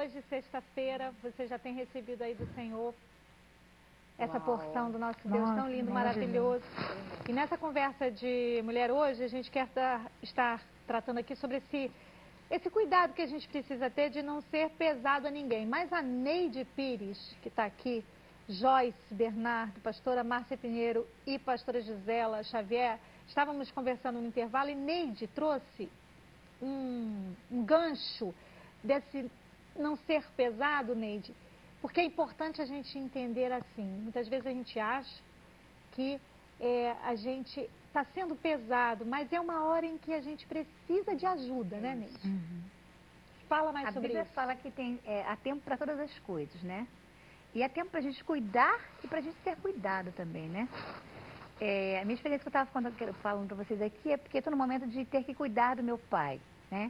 hoje, sexta-feira, você já tem recebido aí do Senhor essa porção do nosso Deus tão lindo, maravilhoso. E nessa conversa de mulher hoje, a gente quer estar tratando aqui sobre esse cuidado que a gente precisa ter de não ser pesado a ninguém. Mas a Neide Pires, que está aqui, Joyce Bernardo, pastora Márcia Pinheiro e pastora Gisela Xavier, estávamos conversando no intervalo e Neide trouxe um gancho desse não ser pesado, Neide, porque é importante a gente entender assim. Muitas vezes a gente acha que a gente está sendo pesado, mas é uma hora em que a gente precisa de ajuda, né, Neide? Uhum. Fala mais sobre isso. A Bíblia fala que há tempo para todas as coisas, né? E há tempo para a gente cuidar e para a gente ser cuidado também, né? A minha experiência que eu estava falando para vocês aqui é porque estou no momento de ter que cuidar do meu pai, né?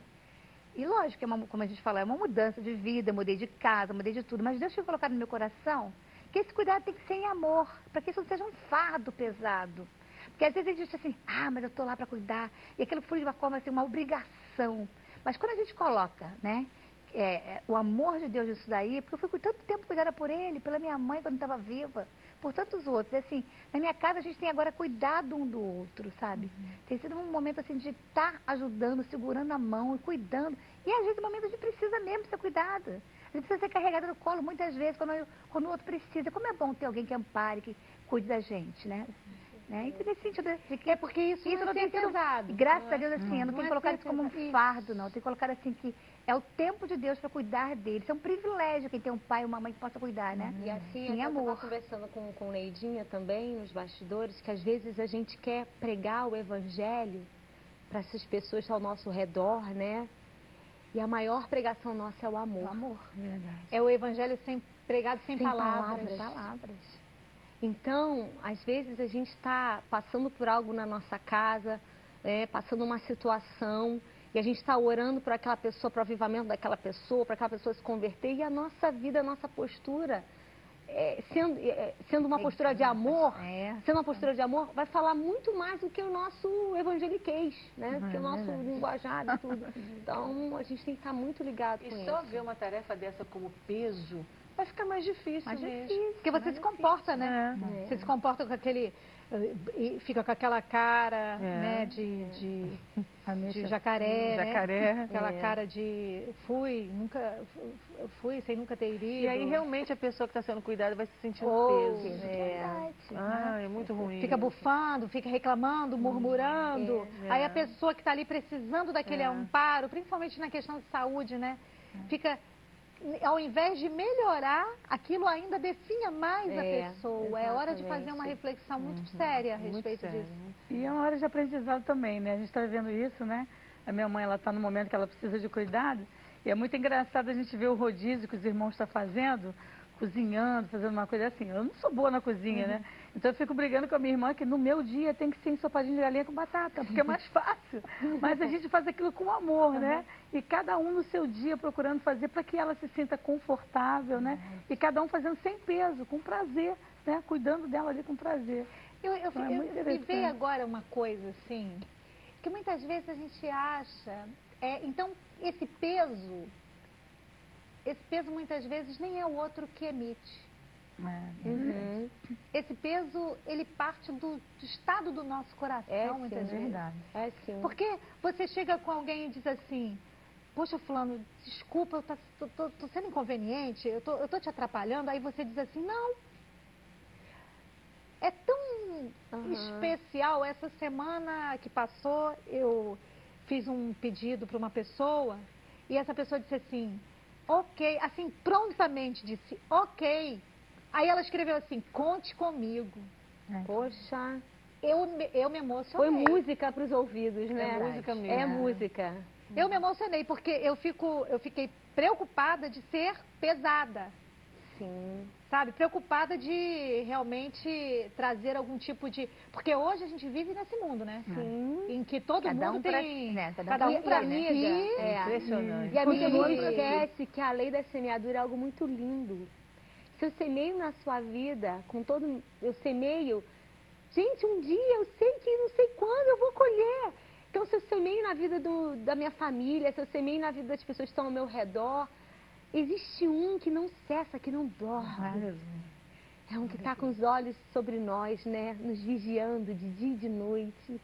E lógico, como a gente fala, é uma mudança de vida, eu mudei de casa, mudei de tudo, mas Deus tinha colocado no meu coração que esse cuidado tem que ser em amor, para que isso não seja um fardo pesado. Porque às vezes a gente diz assim, mas eu estou lá para cuidar, e aquilo foi de uma forma assim, uma obrigação. Mas quando a gente coloca, né, o amor de Deus nisso daí, porque eu fui tanto tempo cuidada por ele, pela minha mãe quando estava viva, por tantos outros. E, assim, na minha casa a gente tem agora cuidado um do outro, sabe? Tem sido um momento assim de estar ajudando, segurando a mão e cuidando. E às vezes é um momento a gente precisa mesmo ser cuidada. A gente precisa ser carregada no colo muitas vezes quando o outro precisa. Como é bom ter alguém que ampare, que cuide da gente, né? Então, nesse sentido, porque isso não tem sido pesado. Graças a Deus, assim, eu não tenho colocado isso como um fardo, não. Eu tenho colocado assim que é o tempo de Deus para cuidar dele. Isso é um privilégio quem tem um pai e uma mãe que possa cuidar, né? E assim, eu estava conversando com Neidinha também, nos bastidores, que às vezes a gente quer pregar o evangelho para essas pessoas ao nosso redor, né? E a maior pregação nossa é o amor. O amor, verdade. É o evangelho pregado sem palavras. Sem palavras. Então, às vezes a gente está passando por algo na nossa casa, passando uma situação, e a gente está orando por aquela pessoa, para o avivamento daquela pessoa, para aquela pessoa se converter, e a nossa vida, a nossa postura, sendo uma postura de amor, sendo uma postura de amor, vai falar muito mais do que o nosso evangeliquez, né? Do que o nosso linguajar e tudo. Então, a gente tem que estar muito ligado com isso. E só ver uma tarefa dessa como peso, vai ficar mais difícil mesmo. Porque você se comporta, né? Você se comporta com aquele... Fica com aquela cara, né, de jacaré, né? Aquela cara de fui sem nunca ter ido. E aí realmente a pessoa que está sendo cuidada vai se sentindo peso. É muito ruim. Fica bufando, fica reclamando, murmurando. Aí a pessoa que está ali precisando daquele amparo, principalmente na questão de saúde, né? Fica... Ao invés de melhorar, aquilo ainda definha mais a pessoa. Exatamente. É hora de fazer uma reflexão muito séria a respeito disso. E é uma hora de aprendizado também, né? A gente está vivendo isso, né? A minha mãe, ela está no momento que ela precisa de cuidado. E é muito engraçado a gente ver o rodízio que os irmãos estão fazendo, cozinhando, fazendo uma coisa assim. Eu não sou boa na cozinha, né? Então eu fico brigando com a minha irmã que no meu dia tem que ser ensopadinho de galinha com batata, porque é mais fácil. Mas a gente faz aquilo com amor, né? E cada um no seu dia procurando fazer para que ela se sinta confortável, né? E cada um fazendo sem peso, com prazer, né? Cuidando dela ali com prazer. Me veio agora uma coisa assim, que muitas vezes a gente acha... então, esse peso muitas vezes nem é o outro que emite. Esse peso, ele parte do estado do nosso coração, muitas vezes. É sim. Porque você chega com alguém e diz assim, poxa, fulano, desculpa, eu tô sendo inconveniente, eu tô te atrapalhando, aí você diz assim, não. É tão especial. Essa semana que passou, eu fiz um pedido para uma pessoa e essa pessoa disse assim, ok, assim, prontamente disse, ok. Aí ela escreveu assim, conte comigo. Poxa, eu me emocionei. Foi música para os ouvidos, né? É música mesmo. É música. Eu me emocionei, porque eu fiquei preocupada de ser pesada. Sim. Sabe, preocupada de realmente trazer algum tipo de... Porque hoje a gente vive nesse mundo, né? Sim. Em que todo mundo tem... Cada um pra amiga. Impressionante. E a amiga não esquece que a lei da semeadura é algo muito lindo. Se eu semeio na sua vida, eu semeio... Gente, um dia eu sei que não sei quando eu vou colher. Então, se eu semeio na vida da minha família, se eu semeio na vida das pessoas que estão ao meu redor, existe um que não cessa, que não dorme. É um que está com os olhos sobre nós, né? Nos vigiando de dia e de noite.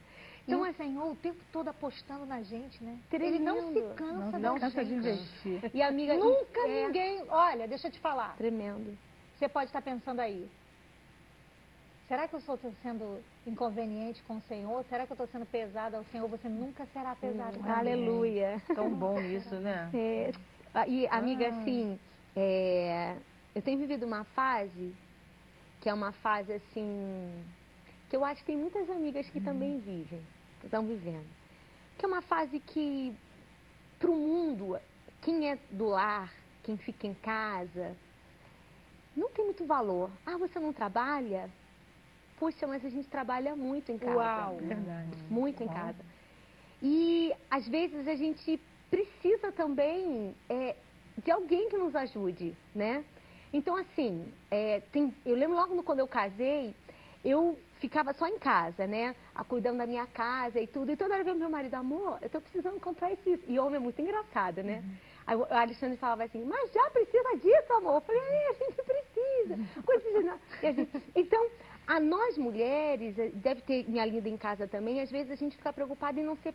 Então, o Senhor o tempo todo apostando na gente, né? Tremendo. Ele não se cansa Não cansa de investir. E amiga, Nunca ninguém... Olha, deixa eu te falar. Tremendo. Você pode estar pensando aí. Será que eu estou sendo inconveniente com o Senhor? Será que eu estou sendo pesada ao Senhor? Você nunca será pesada. Aleluia. Tão bom isso, né? E, amiga, assim, eu tenho vivido uma fase, que é uma fase, assim, que eu acho que tem muitas amigas que também vivem, que estão vivendo. Que é uma fase que, para o mundo, quem é do lar, quem fica em casa, não tem muito valor. Ah, você não trabalha? Puxa, mas a gente trabalha muito em casa. Uau! Verdade. Muito em casa. E, às vezes, a gente precisa também de alguém que nos ajude, né? Então, assim, eu lembro logo quando eu casei, eu ficava só em casa, né? Cuidando da minha casa e tudo. E toda hora eu meu marido, amor, eu tô precisando comprar isso. E homem é muito engraçado, né? Aí o Alexandre falava assim, mas já precisa disso, amor? Eu falei, a gente precisa. Então, a nós mulheres, deve ter minha linda em casa também, às vezes a gente fica preocupada em não ser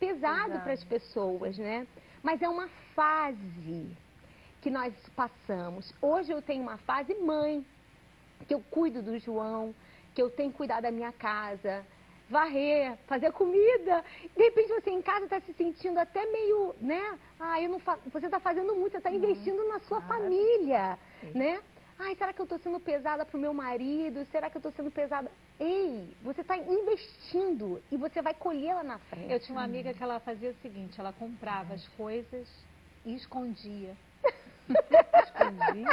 pesado para as pessoas, né? Mas é uma fase que nós passamos. Hoje eu tenho uma fase mãe, que eu cuido do João, que eu tenho que cuidar da minha casa, varrer, fazer comida. De repente você em casa está se sentindo até meio, né? Você está fazendo muito, você está investindo na sua família, né? Ai, será que eu estou sendo pesada para o meu marido? Será que eu estou sendo pesada? Ei, você está investindo e você vai colher lá na frente. Eu tinha uma amiga que ela fazia o seguinte, ela comprava as coisas e escondia.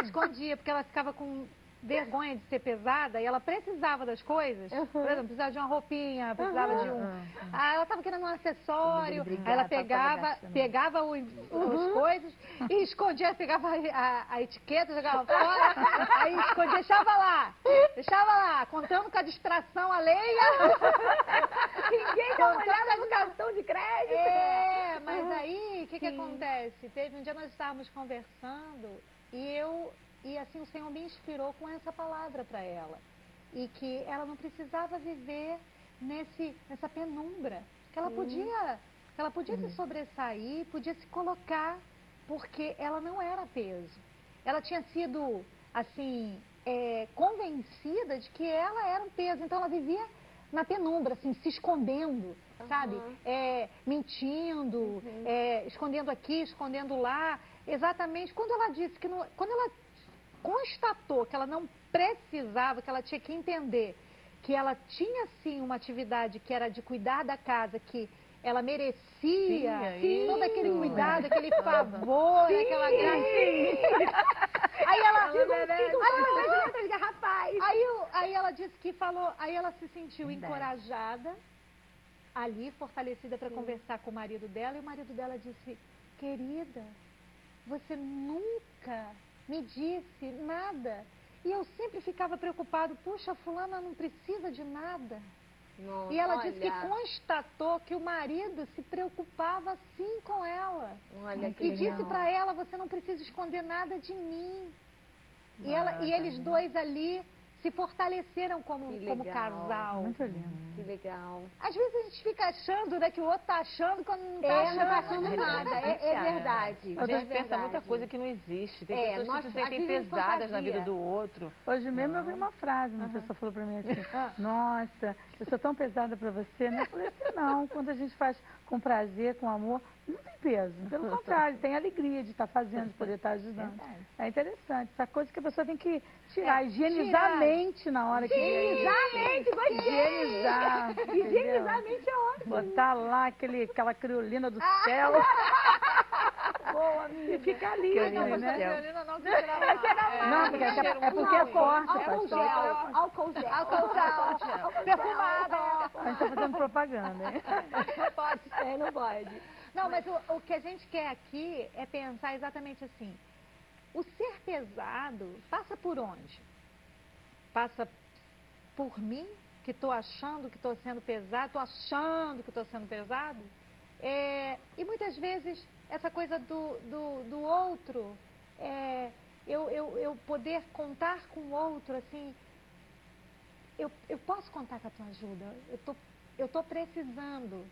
Escondia, porque ela ficava com vergonha de ser pesada e ela precisava das coisas. Por exemplo, precisava de uma roupinha, precisava de ela estava querendo um acessório, aí ela pegava as coisas e escondia, pegava a etiqueta, jogava fora, aí escondia, deixava lá, contando com a distração alheia. Ninguém dá uma olhada no cartão de crédito. Mas aí, o que acontece? Teve um dia nós estávamos conversando e assim o Senhor me inspirou com essa palavra para ela. E que ela não precisava viver nessa penumbra. Que ela podia se sobressair, podia se colocar, porque ela não era peso. Ela tinha sido, assim, convencida de que ela era um peso. Então ela vivia na penumbra, assim, se escondendo, sabe? Mentindo, escondendo aqui, escondendo lá. Exatamente. Quando ela disse quando ela constatou que ela não precisava, que ela tinha que entender que ela tinha sim uma atividade que era de cuidar da casa, que ela merecia todo aquele cuidado, aquele favor, aquela graça. Aí ela rapaz. Aí ela disse que falou, aí ela se sentiu encorajada, ali, fortalecida para conversar com o marido dela, e o marido dela disse, querida, você nunca me disse nada. E eu sempre ficava preocupado, puxa, fulana não precisa de nada. Nossa, e ela disse que constatou que o marido se preocupava sim com ela. E disse para ela, você não precisa esconder nada de mim. E eles dois ali se fortaleceram como casal. Muito lindo. Que legal. Às vezes a gente fica achando, né, que o outro tá achando quando não tá achando. Não tá achando nada. É verdade. A gente pensa muita coisa que não existe. Tem pessoas que se sentem pesadas na vida do outro. Hoje mesmo eu vi uma frase, uma pessoa falou pra mim assim, nossa, eu sou tão pesada pra você, né? Eu falei assim, não, quando a gente faz com prazer, com amor, não tem peso. Pelo contrário, tem alegria de estar fazendo, de poder estar ajudando. É interessante. Essa coisa que a pessoa tem que tirar, higienizar a mente na hora que... Higienizar a mente, higienizar. Higienizar a mente é ótimo. Botar lá aquela criolina do céu. Boa, amiga. E fica ali, Não, né? Carolina não se cheira mal. Não, porque é porque é forte. Álcool gel. Perfumada. A gente está fazendo propaganda, hein? Não pode. Não pode. Não, mas o que a gente quer aqui é pensar exatamente assim. O ser pesado passa por onde? Passa por mim, que estou achando que estou sendo pesado, estou achando que estou sendo pesado. E muitas vezes essa coisa do outro eu poder contar com o outro, assim, eu posso contar com a tua ajuda, eu tô precisando.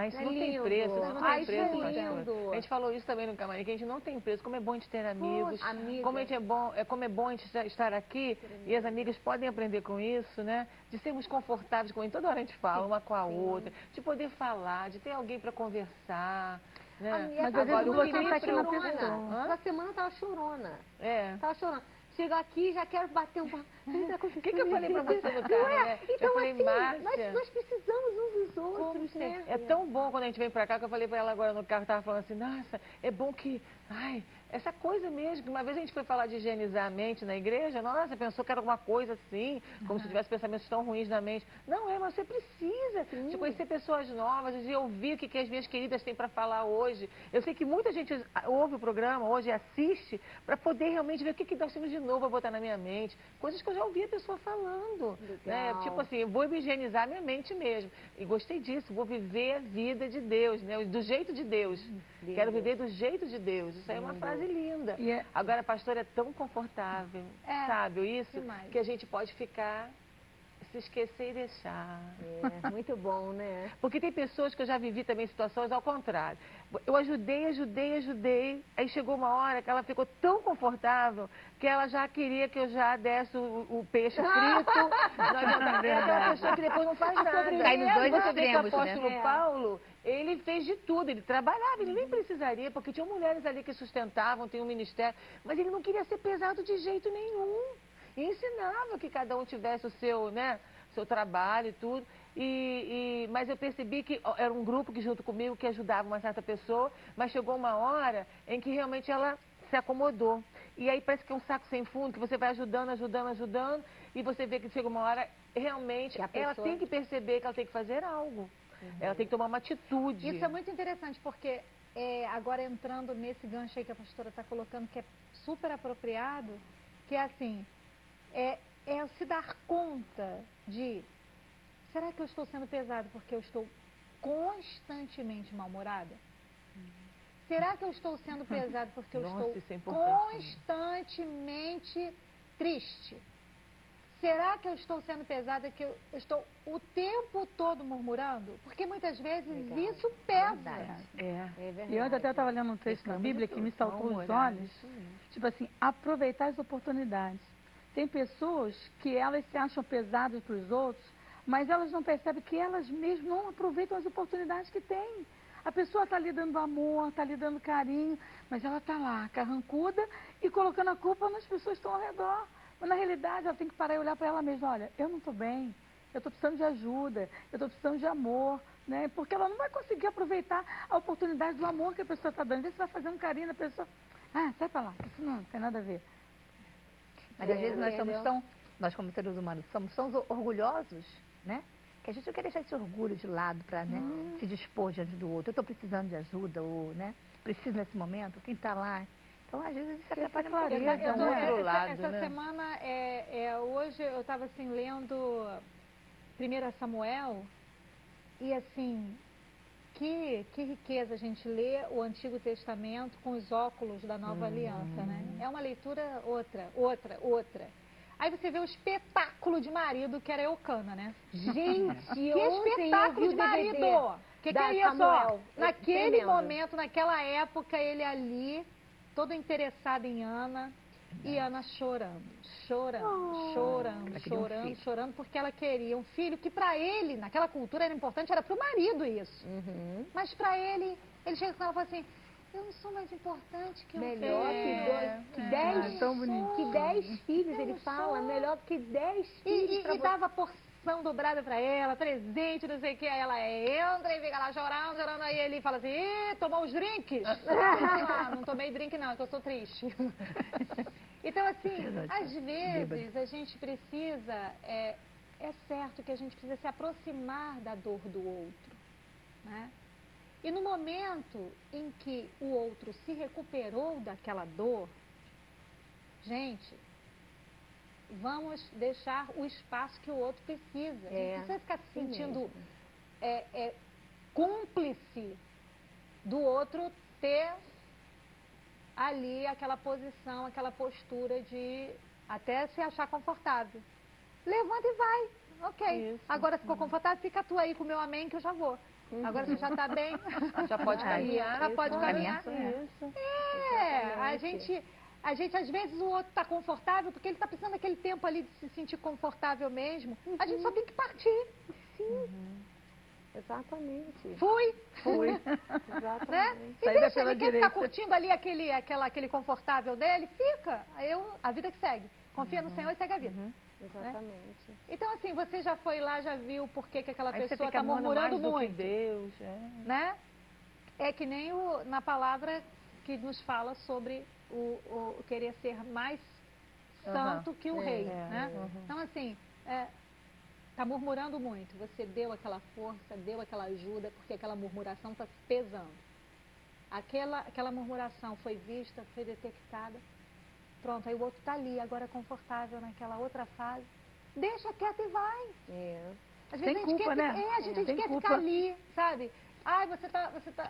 Isso não tem preço, isso não tem preço, pastor. A gente falou isso também no camarim, que a gente não tem preço, como é bom a gente ter amigos, como é bom a gente estar aqui, e as amigas podem aprender com isso, né? De sermos confortáveis, como toda hora a gente fala, uma com a outra, de poder falar, de ter alguém para conversar. Né? Mas agora, o que me chorona. Essa semana tava chorona. Tava chorando. Chego aqui, já quero bater um papo. O que eu falei pra você no carro, né? Então, eu falei, assim, Márcia, nós precisamos uns dos outros, né? É tão bom quando a gente vem pra cá, que eu falei pra ela agora no carro, tava falando assim, nossa, é bom que, essa coisa mesmo, que uma vez a gente foi falar de higienizar a mente na igreja, nossa, pensou que era alguma coisa assim, como se tivesse pensamentos tão ruins na mente. Não mas você precisa de conhecer pessoas novas, de ouvir o que as minhas queridas têm pra falar hoje. Eu sei que muita gente ouve o programa hoje, assiste, pra poder realmente ver o que nós temos de novo a botar na minha mente. Coisas que eu já ouvi a pessoa falando. Né? Tipo assim, eu vou me higienizar minha mente mesmo. E gostei disso, vou viver a vida de Deus, né? Do jeito de Deus. Quero viver do jeito de Deus. Isso aí é uma frase linda. Agora, pastora, é tão confortável, sabe isso? Demais. Que a gente pode ficar, se esquecer e deixar. Muito bom, né? Porque tem pessoas que eu já vivi também situações ao contrário. Eu ajudei. Aí chegou uma hora que ela ficou tão confortável que ela já queria que eu já desse o peixe frito. É aquela pessoa que depois não faz nada. Cai nos dois Você vê que o extremos, apóstolo né? Paulo, ele fez de tudo. Ele trabalhava, ele nem precisaria, porque tinham mulheres ali que sustentavam, tinha um ministério. Mas ele não queria ser pesado de jeito nenhum. E ensinava que cada um tivesse o seu, né, seu trabalho e tudo. Mas eu percebi que era um grupo que junto comigo que ajudava uma certa pessoa, mas chegou uma hora em que realmente ela se acomodou. E aí parece que é um saco sem fundo, que você vai ajudando, e você vê que chega uma hora, realmente, ela tem que perceber que ela tem que fazer algo. Ela tem que tomar uma atitude. Isso é muito interessante, porque agora entrando nesse gancho aí que a pastora está colocando, que é super apropriado, que é assim, é se dar conta de, será que eu estou sendo pesado porque eu estou constantemente mal-humorada? Será que eu estou sendo pesado porque eu estou constantemente triste? Será que eu estou sendo pesada que eu estou o tempo todo murmurando? Porque muitas vezes isso pesa. É verdade. E eu até estava lendo um texto na Bíblia que me saltou os olhos. Tipo assim, aproveitar as oportunidades. Tem pessoas que elas se acham pesadas para os outros, mas elas não percebem que elas mesmas não aproveitam as oportunidades que têm. A pessoa está lhe dando amor, está lhe dando carinho, mas ela está lá, carrancuda e colocando a culpa nas pessoas que estão ao redor. Mas na realidade ela tem que parar e olhar para ela mesma, olha, eu não estou bem, eu estou precisando de ajuda, eu estou precisando de amor, né? Porque ela não vai conseguir aproveitar a oportunidade do amor que a pessoa está dando. Às vezes você vai fazendo carinho na pessoa, sai para lá, isso não tem nada a ver. Mas às vezes nós como seres humanos somos orgulhosos, né? Que a gente não quer deixar esse orgulho de lado para, né, se dispor diante do outro. Eu estou precisando de ajuda, ou, né, preciso nesse momento, quem está lá. Então, às vezes, isso atrapalha um pouquinho. Essa semana, hoje eu estava assim, lendo 1 Samuel, e assim, que riqueza a gente lê o Antigo Testamento com os óculos da Nova Aliança, né? É uma leitura outra. Aí você vê o espetáculo de marido que era Eucana, né? Gente, que espetáculo de marido! Que é isso? Naquele momento, naquela época, ele ali, todo interessado em Ana, e Ana chorando, porque ela queria um filho que para ele, naquela cultura era importante, era para o marido isso. Mas para ele chega com ela e fala assim, eu não sou mais importante que um filho. Melhor que 10 filhos, ele fala, melhor que 10 filhos. E dava porção dobrada pra ela, presente, não sei o que. Aí ela entra e fica lá chorando. Aí ele fala assim, tomou os drinks? Não tomei drink não, é que eu sou triste. Então assim, às vezes a gente precisa, é certo que a gente precisa se aproximar da dor do outro, né? E no momento em que o outro se recuperou daquela dor, gente, vamos deixar o espaço que o outro precisa. Não precisa ficar se sentindo cúmplice do outro ter ali aquela posição, aquela postura de até se achar confortável. Levanta e vai. Ok. Isso. Agora ficou confortável, fica tu aí com o meu amém que eu já vou. Agora você já está bem. Já pode caminhar. Já pode caminhar. Isso. A gente às vezes o outro está confortável porque ele está precisando daquele tempo ali de se sentir confortável mesmo. A gente só tem que partir. Sim. Exatamente. Fui. Exatamente. Né? E Saída deixa pela ele, quer ficar direita. curtindo ali aquele confortável dele, fica. A vida que segue. Confia no Senhor e segue a vida. Exatamente. Então, assim, você já foi lá, já viu por que aquela Aí você pessoa fica está amando murmurando mais do que muito. Deus. Né? É que nem na palavra que nos fala sobre o querer ser mais santo que o rei. Né? Então, assim, está murmurando muito. Você deu aquela força, deu aquela ajuda, porque aquela murmuração está pesando. Aquela murmuração foi vista, foi detectada. Pronto, aí o outro está ali, agora confortável naquela outra fase. Deixa quieto e vai. Às vezes Tem a gente culpa, quer, né? a gente Tem quer culpa. ficar ali, sabe? Ai,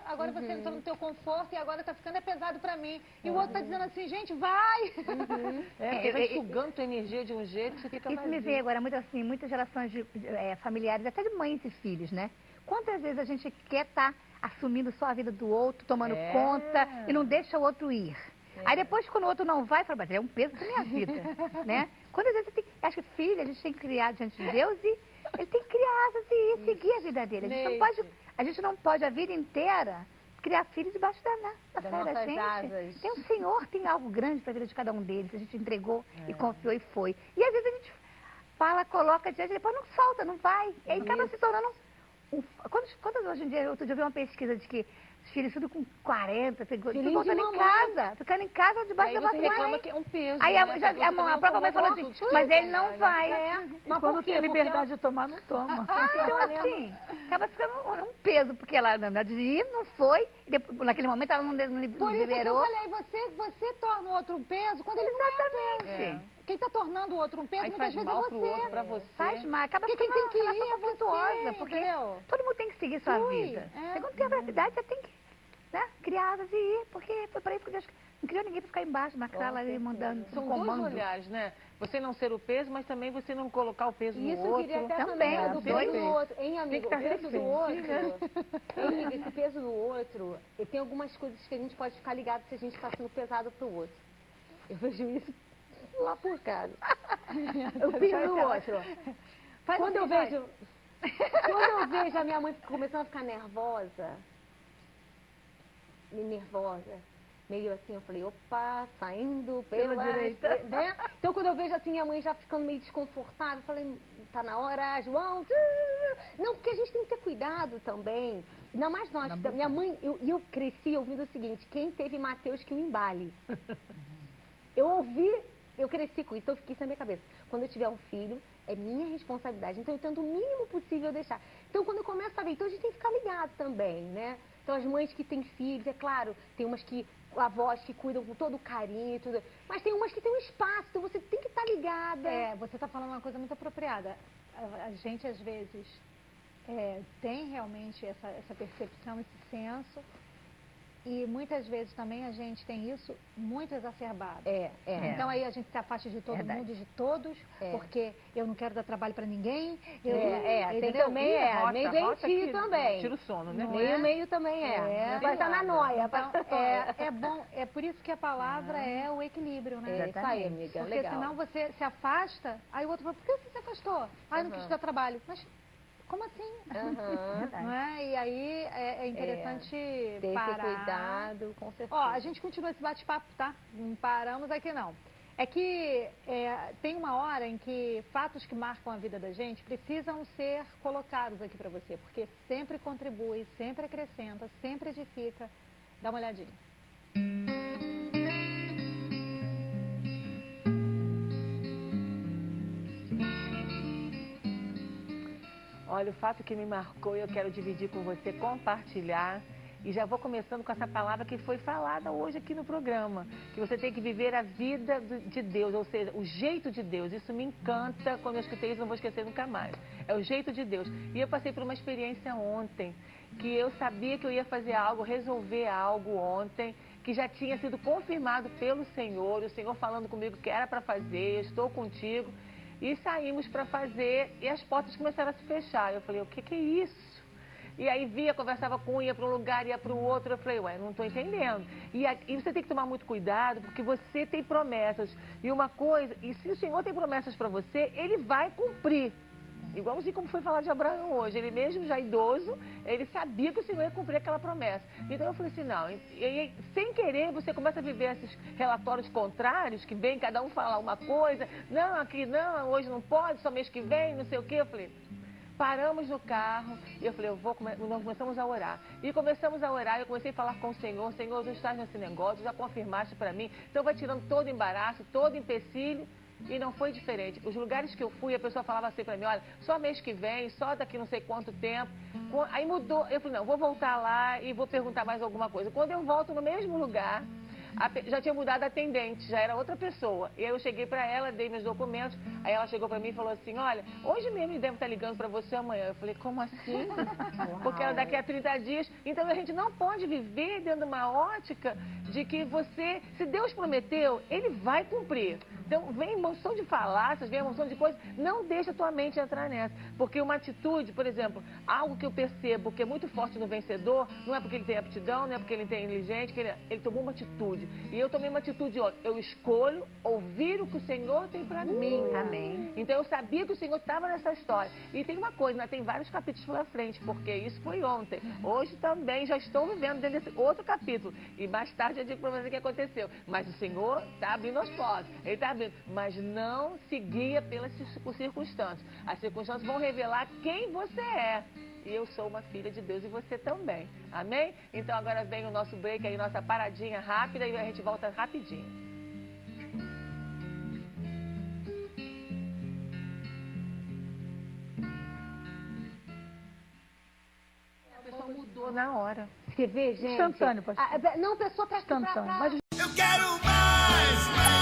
agora você entrou no teu conforto e agora está ficando pesado para mim. E o outro está dizendo assim, gente, vai! Porque vai sugando tua energia de um jeito que você fica Isso vazio. me veio agora muito assim, muitas relações familiares, até de mães e filhos, né? Quantas vezes a gente quer estar assumindo só a vida do outro, tomando conta e não deixa o outro ir. Aí depois, quando o outro não vai, fala, mas é um peso da minha vida, né? Quantas vezes você tem, acho que filho, a gente tem que criar diante de Deus e ele tem que criar asas e seguir a vida dele. A gente não pode a vida inteira criar filhos debaixo da fé da gente. Asas. Tem o Senhor, tem algo grande para a vida de cada um deles. A gente entregou e confiou e foi. E às vezes a gente fala, coloca diante, depois não solta, não vai. E aí acaba se tornando quantas hoje em dia, outro dia eu vi uma pesquisa de que os filhos tudo com 40, voltando em casa, ficando em casa debaixo da Aí você reclama mãe. que é um peso. Aí né? a própria mãe falou assim, mas ele não vai. Mas quando tem liberdade de tomar, não toma. Então assim, acaba ficando um peso, porque ela não dizia, não foi, e depois, naquele momento ela não Por isso que eu liberou. falei, você torna o outro um peso quando ele não é. Quem está tornando o outro um peso, Aí muitas faz vezes é mal pro você. outro, pra você. Faz mal, acaba Porque quem ficando tem que uma ir é relação conflituosa, porque entendeu? todo mundo tem que seguir sua Flui, vida. Segundo tem a verdade, você tem que criar asas e ir, porque foi para aí que Deus não criou ninguém para ficar embaixo na sala ali mandando, São no dois comando. olhares, né? Você não ser o peso, mas também você não colocar o peso Isso no eu outro. queria até Também, falar do peso dois. do outro. Hein, amigo? Tem O que peso estar do outro. Hein, amiga, esse peso do outro, e tem algumas coisas que a gente pode ficar ligado se a gente está sendo pesado pro outro. Eu vejo isso lá por casa. Eu peso do outro. Quando eu vejo a minha mãe começando a ficar nervosa, meio assim, eu falei, opa, saindo pela direita. né? Então, quando eu vejo assim, minha mãe já ficando meio desconfortável, eu falei, tá na hora, João. Não, porque a gente tem que ter cuidado também. Ainda mais nós. Minha mãe, eu cresci ouvindo o seguinte, quem teve Mateus que o embale. Eu cresci com isso, então eu fiquei isso na minha cabeça. Quando eu tiver um filho, é minha responsabilidade. Então, eu tento o mínimo possível deixar. Então, quando eu começo a ver, então a gente tem que ficar ligado também, né? Então, as mães que têm filhos, é claro, tem umas que, avós que cuidam com todo o carinho e tudo, mas tem umas que tem um espaço, então você tem que estar ligada. Você está falando uma coisa muito apropriada. A gente, às vezes, tem realmente essa percepção, esse senso, e muitas vezes também a gente tem isso muito exacerbado. Então aí a gente se afasta de todo mundo e de todos, porque eu não quero dar trabalho para ninguém. Tem também, meio doentio também. Tira o sono, né? Meio também vai estar na noia. Então, é por isso que a palavra é o equilíbrio, né? Isso aí, amiga, Porque legal. senão você se afasta, aí o outro fala, por que você se afastou? Ah, eu não quis dar trabalho. Mas como assim? Não é? E aí é interessante ter parar. esse cuidado, com certeza. Ó, a gente continua esse bate-papo, tá? Não paramos aqui não. É que tem uma hora em que fatos que marcam a vida da gente precisam ser colocados aqui para você, porque sempre contribui, sempre acrescenta, sempre edifica. Dá uma olhadinha. Olha, o fato que me marcou e eu quero dividir com você, compartilhar. E já vou começando com essa palavra que foi falada hoje aqui no programa, que você tem que viver a vida de Deus, ou seja, o jeito de Deus. Isso me encanta, quando eu escutei isso, não vou esquecer nunca mais. É o jeito de Deus. E eu passei por uma experiência ontem, que eu sabia que eu ia fazer algo, resolver algo ontem, que já tinha sido confirmado pelo Senhor, o Senhor falando comigo que era para fazer, eu estou contigo. E saímos para fazer e as portas começaram a se fechar. Eu falei, o que é isso? E aí via, conversava com um, ia para um lugar, ia para o outro. Eu falei, ué, não estou entendendo. E você tem que tomar muito cuidado, porque você tem promessas. E uma coisa, e se o Senhor tem promessas para você, Ele vai cumprir. Igualzinho como foi falar de Abraão hoje. Ele mesmo já idoso, ele sabia que o Senhor ia cumprir aquela promessa. Então eu falei assim, não. E sem querer, você começa a viver esses relatórios contrários, que vem cada um falar uma coisa. Não, aqui não, hoje não pode, só mês que vem, não sei o quê. Eu falei... Paramos no carro e eu falei, nós começamos a orar. E começamos a orar, eu comecei a falar com o Senhor, Senhor, tu estás nesse negócio, já confirmaste para mim. Então vai tirando todo embaraço, todo empecilho. E não foi diferente. Os lugares que eu fui, a pessoa falava assim para mim, olha, só mês que vem, só daqui não sei quanto tempo. Aí mudou, eu falei, não, vou voltar lá e vou perguntar mais alguma coisa. Quando eu volto no mesmo lugar... já tinha mudado a atendente, já era outra pessoa. E aí eu cheguei para ela, dei meus documentos, aí ela chegou para mim e falou assim, olha, hoje mesmo ele deve estar ligando para você amanhã. Eu falei, como assim? Porque era daqui a 30 dias. Então a gente não pode viver dentro de uma ótica de que você, se Deus prometeu, Ele vai cumprir. Então vem emoção de falácias, vem emoção de coisas, não deixa a tua mente entrar nessa. Porque uma atitude, por exemplo, algo que eu percebo que é muito forte no vencedor, não é porque ele tem aptidão, não é porque ele tem inteligente, que ele tomou uma atitude. E eu tomei uma atitude, ó, eu escolho ouvir o que o Senhor tem para mim. Amém. Então eu sabia que o Senhor estava nessa história. E tem uma coisa, né, tem vários capítulos pela frente, porque isso foi ontem. Hoje também já estou vivendo dentro desse outro capítulo. E mais tarde eu digo para você o que aconteceu. Mas o Senhor está abrindo as portas. Ele está abrindo. Mas não se guia pelas circunstâncias. As circunstâncias vão revelar quem você é. E eu sou uma filha de Deus e você também. Amém? Então agora vem o nosso break aí, nossa paradinha rápida e a gente volta rapidinho. A pessoa mudou na hora. Você vê, gente? Instantâneo, pastor. Não, a pessoa presta Instantâneo. Eu quero mais, mais.